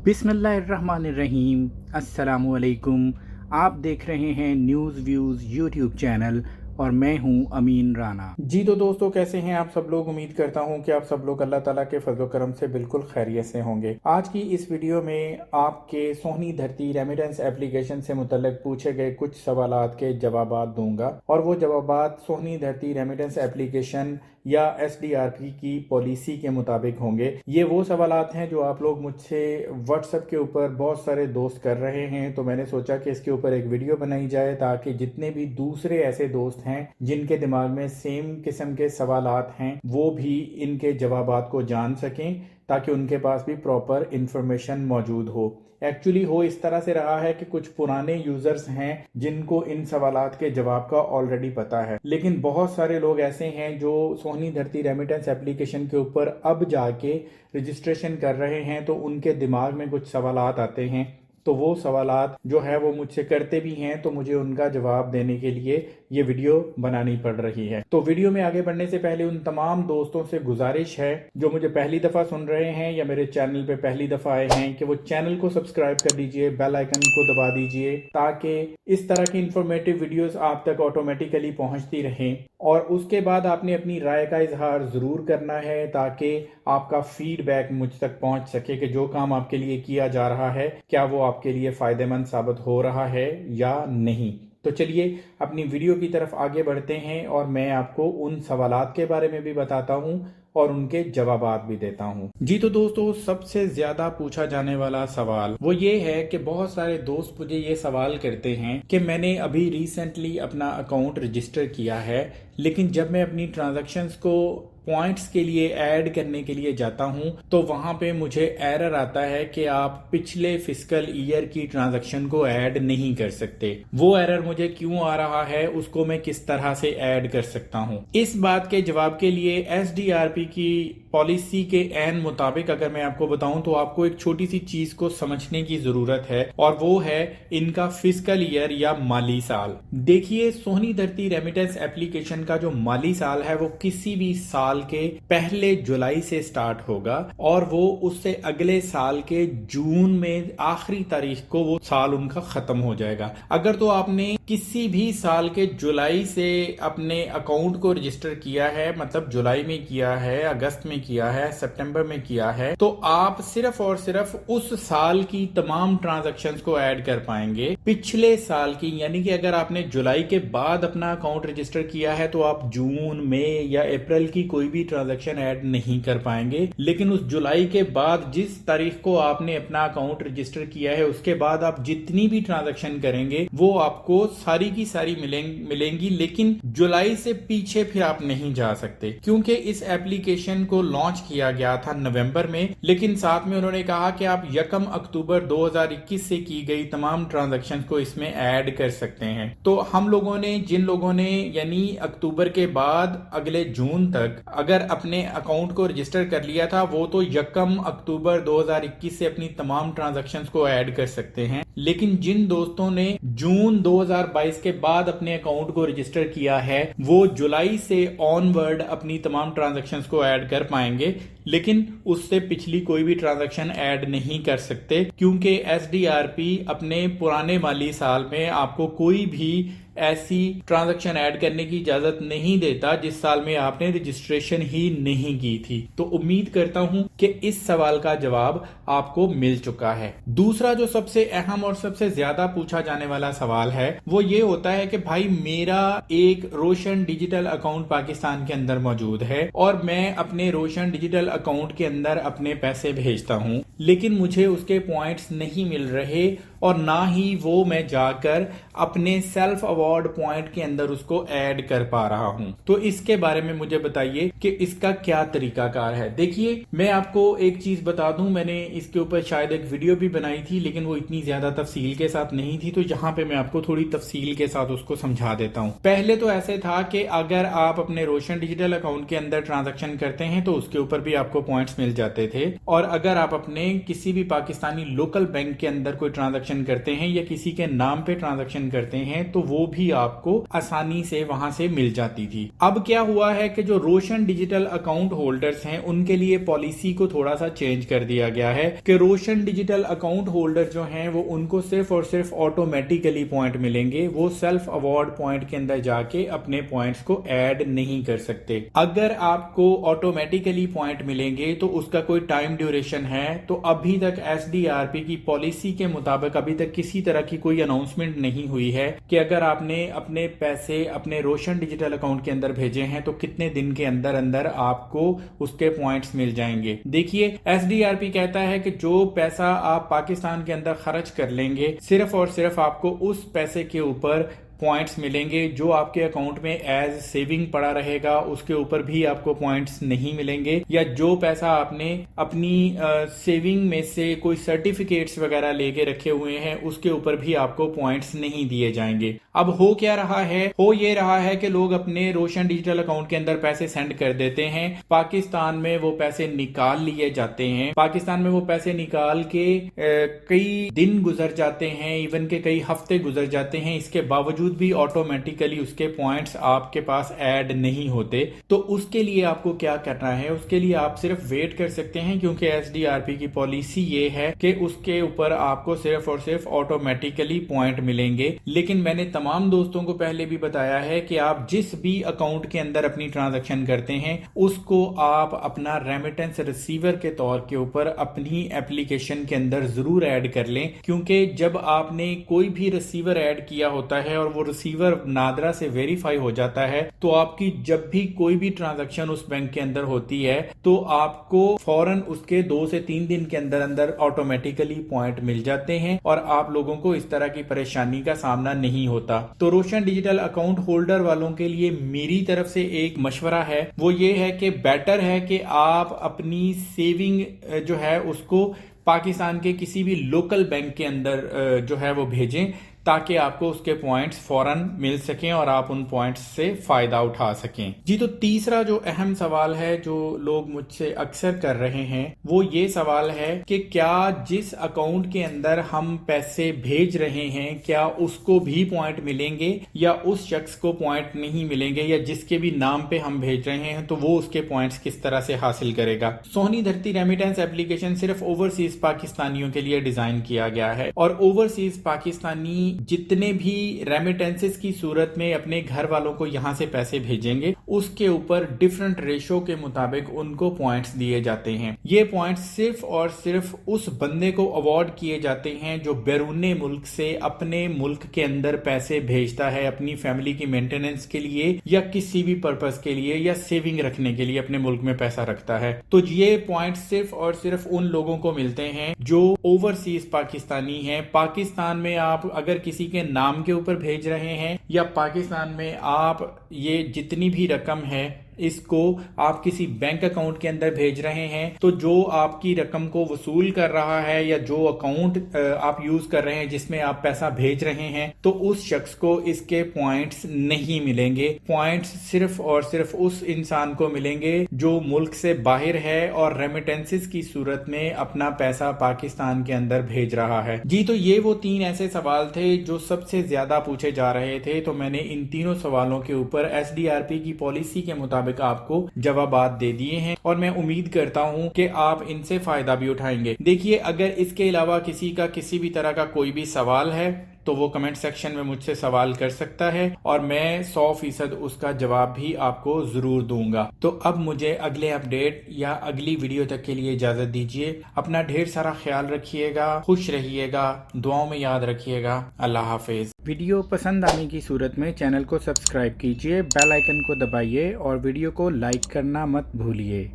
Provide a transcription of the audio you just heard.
बिस्मिल्लाहिर्रहमानिर्रहीम। अस्सलामुअलैकुम। आप देख रहे हैं न्यूज़ व्यूज़ यूट्यूब चैनल और मैं हूं अमीन राना। जी तो दोस्तों, कैसे हैं आप सब लोग। उम्मीद करता हूं कि आप सब लोग अल्लाह ताला के फजल करम से बिल्कुल खैरियत से होंगे। आज की इस वीडियो में आपके सोहनी धरती रेमिटेंस एप्लीकेशन से मुतल्लिक पूछे गए कुछ सवालात के जवाबात दूंगा, और वो जवाबात सोहनी धरती रेमिटेंस एप्लीकेशन या SDRP की पॉलिसी के मुताबिक होंगे। ये वो सवालात हैं जो आप लोग मुझसे व्हाट्सएप के ऊपर बहुत सारे दोस्त कर रहे हैं, तो मैंने सोचा कि इसके ऊपर एक वीडियो बनाई जाए ताकि जितने भी दूसरे ऐसे दोस्त हैं जिनके दिमाग में सेम किस्म के सवालात हैं वो भी इनके जवाबात को जान सकें, ताकि उनके पास भी प्रॉपर इंफॉर्मेशन मौजूद हो। एक्चुअली हो इस तरह से रहा है कि कुछ पुराने यूजर्स हैं जिनको इन सवालात के जवाब का ऑलरेडी पता है, लेकिन बहुत सारे लोग ऐसे हैं जो सोहनी धरती रेमिटेंस एप्लीकेशन के ऊपर अब जाके रजिस्ट्रेशन कर रहे हैं, तो उनके दिमाग में कुछ सवालात आते हैं, तो वो सवालात जो है वो मुझसे करते भी हैं, तो मुझे उनका जवाब देने के लिए ये वीडियो बनानी पड़ रही है। तो वीडियो में आगे बढ़ने से पहले उन तमाम दोस्तों से गुजारिश है जो मुझे पहली दफ़ा सुन रहे हैं या मेरे चैनल पे पहली दफ़ा आए हैं कि वो चैनल को सब्सक्राइब कर दीजिए, बेल आइकन को दबा दीजिए, ताकि इस तरह की इंफॉर्मेटिव वीडियोस आप तक ऑटोमेटिकली पहुंचती रहें। और उसके बाद आपने अपनी राय का इजहार ज़रूर करना है ताकि आपका फीडबैक मुझ तक पहुंच सके कि जो काम आपके लिए किया जा रहा है क्या वो आपके लिए फ़ायदेमंद साबित हो रहा है या नहीं। तो चलिए अपनी वीडियो की तरफ आगे बढ़ते हैं और मैं आपको उन सवालात के बारे में भी बताता हूं और उनके जवाबात भी देता हूं। जी तो दोस्तों, सबसे ज्यादा पूछा जाने वाला सवाल वो ये है कि बहुत सारे दोस्त मुझे ये सवाल करते हैं कि मैंने अभी रिसेंटली अपना अकाउंट रजिस्टर किया है, लेकिन जब मैं अपनी ट्रांजैक्शंस को पॉइंट्स के लिए ऐड करने के लिए जाता हूं तो वहां पे मुझे एरर आता है कि आप पिछले फिस्कल ईयर की ट्रांजैक्शन को ऐड नहीं कर सकते। वो एरर मुझे क्यों आ रहा है, उसको मैं किस तरह से ऐड कर सकता हूं। इस बात के जवाब के लिए SDRP की पॉलिसी के ऐन मुताबिक अगर मैं आपको बताऊं तो आपको एक छोटी सी चीज को समझने की जरूरत है, और वो है इनका फिस्कल ईयर या माली साल। देखिए, सोहनी धरती रेमिटेंस एप्लीकेशन का जो माली साल है वो किसी भी साल के पहले जुलाई से स्टार्ट होगा और वो उससे अगले साल के जून में आखिरी तारीख को वो साल उनका खत्म हो जाएगा। अगर तो आपने किसी भी साल के जुलाई से अपने अकाउंट को रजिस्टर किया है, मतलब जुलाई में किया है, अगस्त में किया है, सितंबर में किया है, तो आप सिर्फ और सिर्फ उस साल की तमाम ट्रांजैक्शंस को ऐड कर पाएंगे पिछले साल की। यानी कि अगर आपने जुलाई के बाद अपना अकाउंट रजिस्टर किया है तो आप जून, मई या अप्रैल की कोई भी ट्रांजैक्शन ऐड नहीं कर पाएंगे, लेकिन उस जुलाई के बाद जिस तारीख को आपने अपना अकाउंट रजिस्टर किया है उसके बाद आप जितनी भी ट्रांजैक्शन करेंगे वो आपको सारी की सारी मिलेंगी, लेकिन जुलाई से पीछे फिर आप नहीं जा सकते, क्योंकि इस एप्लीकेशन को लॉन्च किया गया था नवंबर में, लेकिन साथ में उन्होंने कहा कि आप 1 अक्टूबर 2021 से की गई तमाम ट्रांजैक्शन को इसमें ऐड कर सकते हैं। तो हम लोगों ने, जिन लोगों ने यानी अक्टूबर के बाद अगले जून तक अगर अपने अकाउंट को रजिस्टर कर लिया था, वो तो 1 अक्टूबर 2021 से अपनी तमाम ट्रांजैक्शंस को ऐड कर सकते हैं, लेकिन जिन दोस्तों ने जून 2022 के बाद अपने अकाउंट को रजिस्टर किया है वो जुलाई से ऑनवर्ड अपनी तमाम ट्रांजैक्शंस को ऐड कर पाएंगे, लेकिन उससे पिछली कोई भी ट्रांजैक्शन ऐड नहीं कर सकते, क्योंकि SDRP अपने पुराने माली साल में आपको कोई भी ऐसी ट्रांजैक्शन ऐड करने की इजाजत नहीं देता जिस साल में आपने रजिस्ट्रेशन ही नहीं की थी। तो उम्मीद करता हूं कि इस सवाल का जवाब आपको मिल चुका है। दूसरा जो सबसे अहम और सबसे ज्यादा पूछा जाने वाला सवाल है वो ये होता है कि भाई मेरा एक रोशन डिजिटल अकाउंट पाकिस्तान के अंदर मौजूद है और मैं अपने रोशन डिजिटल अकाउंट के अंदर अपने पैसे भेजता हूं, लेकिन मुझे उसके पॉइंट्स नहीं मिल रहे और ना ही वो मैं जाकर अपने सेल्फ अवार्ड पॉइंट के अंदर उसको ऐड कर पा रहा हूं। तो इसके बारे में मुझे बताइए कि इसका क्या तरीकाकार है। देखिए, मैं आपको एक चीज बता दूं, मैंने इसके ऊपर शायद एक वीडियो भी बनाई थी, लेकिन वो इतनी ज्यादा तफसील के साथ नहीं थी, तो यहाँ पे मैं आपको थोड़ी तफसील के साथ उसको समझा देता हूँ। पहले तो ऐसे था कि अगर आप अपने रोशन डिजिटल अकाउंट के अंदर ट्रांजैक्शन करते हैं तो उसके ऊपर भी आपको पॉइंट्स मिल जाते थे, और अगर आप अपने किसी भी पाकिस्तानी लोकल बैंक के अंदर कोई ट्रांजैक्शन ٹرانزیکشن کرتے ہیں یا کسی کے نام پہ ٹرانزیکشن کرتے ہیں تو وہ بھی آپ کو آسانی سے وہاں سے مل جاتی تھی۔ اب کیا ہوا ہے کہ جو روشن ڈیجیٹل اکاؤنٹ ہولڈرز ہیں ان کے لیے پالیسی کو تھوڑا سا چینج کر دیا گیا ہے کہ روشن ڈیجیٹل اکاؤنٹ ہولڈر جو ہیں وہ ان کو صرف اور صرف آٹومیٹیکلی پوائنٹ ملیں گے، وہ سیلف ایوارڈ پوائنٹ کے اندر جا کے اپنے پوائنٹس کو ایڈ نہیں کر سکتے۔ اگر آپ کو آٹومیٹیکلی پوائنٹ ملیں گے تو اس کا کوئی ٹائم ڈیوریشن ہے، تو ابھی تک ایس ڈی آر پی کی پالیسی کے مطابق ابھی تک کسی طرح کی کوئی اناؤنسمنٹ نہیں ہوئی ہے کہ اگر آپ نے اپنے پیسے اپنے روشن ڈیجیٹل اکاؤنٹ کے اندر بھیجے ہیں تو کتنے دن کے اندر اندر آپ کو اس کے پوائنٹس مل جائیں گے۔ دیکھیے ایس ڈی آر پی کہتا ہے کہ جو پیسہ آپ پاکستان کے اندر خرچ کر لیں گے صرف اور صرف آپ کو اس پیسے کے اوپر پوائنٹس ملیں گے، جو آپ کے اکاؤنٹ میں ایز سیونگ پڑا رہے گا اس کے اوپر بھی آپ کو پوائنٹس نہیں ملیں گے، یا جو پیسہ آپ نے اپنی سیونگ میں سے کوئی سرٹیفکیٹس وغیرہ لے کے رکھے ہوئے ہیں اس کے اوپر بھی آپ کو پوائنٹس نہیں دیے جائیں گے۔ اب ہو کیا رہا ہے؟ ہو یہ رہا ہے کہ لوگ اپنے روشن ڈیجیٹل اکاؤنٹ کے اندر پیسے سینڈ کر دیتے ہیں، پاکستان میں وہ پیسے نکال لیے جاتے ہیں، پاکستان میں وہ پیسے نکال کے کئی دن گزر جاتے ہیں، ایون کہ کئی ہفتے گزر جاتے ہیں، اس کے باوجود بھی آٹومیٹیکلی اس کے پوائنٹس آپ کے پاس ایڈ نہیں ہوتے۔ تو اس کے لیے آپ کو کیا کرنا ہے؟ اس کے لیے آپ صرف ویٹ کر سکتے ہیں، کیونکہ ایس ڈی آر پی کی پالیسی یہ ہے کہ اس کے اوپر آپ کو صرف اور صرف آٹومیٹیکلی پوائنٹ ملیں گے۔ لیکن میں نے تمام دوستوں کو پہلے بھی بتایا ہے کہ آپ جس بھی اکاؤنٹ کے اندر اپنی ٹرانزیکشن کرتے ہیں اس کو آپ اپنا ریمیٹنس ریسیور کے طور کے اوپر اپنی ایپلیکیشن کے اندر ضرور ایڈ کر لیں، کیونکہ جب آپ نے کوئی بھی ریسیور ایڈ کیا ہوتا ہے اور وہ ریسیور نادرا سے ویریفائی ہو جاتا ہے تو آپ کی جب بھی کوئی بھی ٹرانزیکشن اس بینک کے اندر ہوتی ہے تو آپ کو فوراً اس کے 2 سے 3 دن کے اندر اندر آٹومیٹیکلی پوائنٹ مل جاتے ہیں اور آپ لوگوں کو اس طرح کی پریشانی کا سامنا نہیں ہوتا۔ تو روشن ڈیجیٹل اکاؤنٹ ہولڈر والوں کے لیے میری طرف سے ایک مشورہ ہے، وہ یہ ہے کہ بیٹر ہے کہ آپ اپنی سیونگ جو ہے اس کو پاکستان کے کسی بھی لوکل بینک کے اندر جو ہے وہ بھیجیں، تاکہ آپ کو اس کے پوائنٹس فوراً مل سکیں اور آپ ان پوائنٹس سے فائدہ اٹھا سکیں۔ جی تو تیسرا جو اہم سوال ہے جو لوگ مجھ سے اکثر کر رہے ہیں وہ یہ سوال ہے کہ کیا جس اکاؤنٹ کے اندر ہم پیسے بھیج رہے ہیں کیا اس کو بھی پوائنٹ ملیں گے یا اس شخص کو پوائنٹ نہیں ملیں گے، یا جس کے بھی نام پہ ہم بھیج رہے ہیں تو وہ اس کے پوائنٹس کس طرح سے حاصل کرے گا۔ سونی دھرتی ریمیٹنس ایپلیکیشن صرف اوورسیز پاکستانیوں کے لیے ڈیزائن کیا گیا ہے، اور اوورسیز پاکستانی جتنے بھی ریمیٹنسز کی صورت میں اپنے گھر والوں کو یہاں سے پیسے بھیجیں گے اس کے اوپر ڈیفرنٹ ریشو کے مطابق ان کو پوائنٹس دیے جاتے ہیں۔ یہ پوائنٹس صرف اور صرف اس بندے کو ایوارڈ کیے جاتے ہیں جو بیرون ملک سے اپنے ملک کے اندر پیسے بھیجتا ہے اپنی فیملی کی مینٹیننس کے لیے یا کسی بھی پرپس کے لیے یا سیونگ رکھنے کے لیے اپنے ملک میں پیسہ رکھتا ہے۔ تو یہ پوائنٹس صرف اور صرف ان لوگوں کو ملتے ہیں جو اوورسیز پاکستانی ہیں۔ پاکستان میں آپ اگر کسی کے نام کے اوپر بھیج رہے ہیں یا پاکستان میں آپ یہ جتنی بھی رقم ہے اس کو آپ کسی بینک اکاؤنٹ کے اندر بھیج رہے ہیں تو جو آپ کی رقم کو وصول کر رہا ہے یا جو اکاؤنٹ آپ یوز کر رہے ہیں جس میں آپ پیسہ بھیج رہے ہیں تو اس شخص کو اس کے پوائنٹس نہیں ملیں گے۔ پوائنٹس صرف اور صرف اس انسان کو ملیں گے جو ملک سے باہر ہے اور ریمیٹنسز کی صورت میں اپنا پیسہ پاکستان کے اندر بھیج رہا ہے۔ جی تو یہ وہ 3 ایسے سوال تھے جو سب سے زیادہ پوچھے جا رہے تھے، تو میں نے ان تینوں سوالوں کے اوپر ایس ڈی آر پی کی پالیسی کے مطابق آپ کو جوابات دے دیے ہیں اور میں امید کرتا ہوں کہ آپ ان سے فائدہ بھی اٹھائیں گے۔ دیکھیے اگر اس کے علاوہ کسی کا کسی بھی طرح کا کوئی بھی سوال ہے تو وہ کمنٹ سیکشن میں مجھ سے سوال کر سکتا ہے اور میں 100% اس کا جواب بھی آپ کو ضرور دوں گا۔ تو اب مجھے اگلے اپڈیٹ یا اگلی ویڈیو تک کے لیے اجازت دیجیے۔ اپنا ڈھیر سارا خیال رکھیے گا، خوش رہیے گا، دعاؤں میں یاد رکھیے گا۔ اللہ حافظ۔ ویڈیو پسند آنے کی صورت میں چینل کو سبسکرائب کیجیے، بیل آئیکن کو دبائیے اور ویڈیو کو لائک کرنا مت بھولیے۔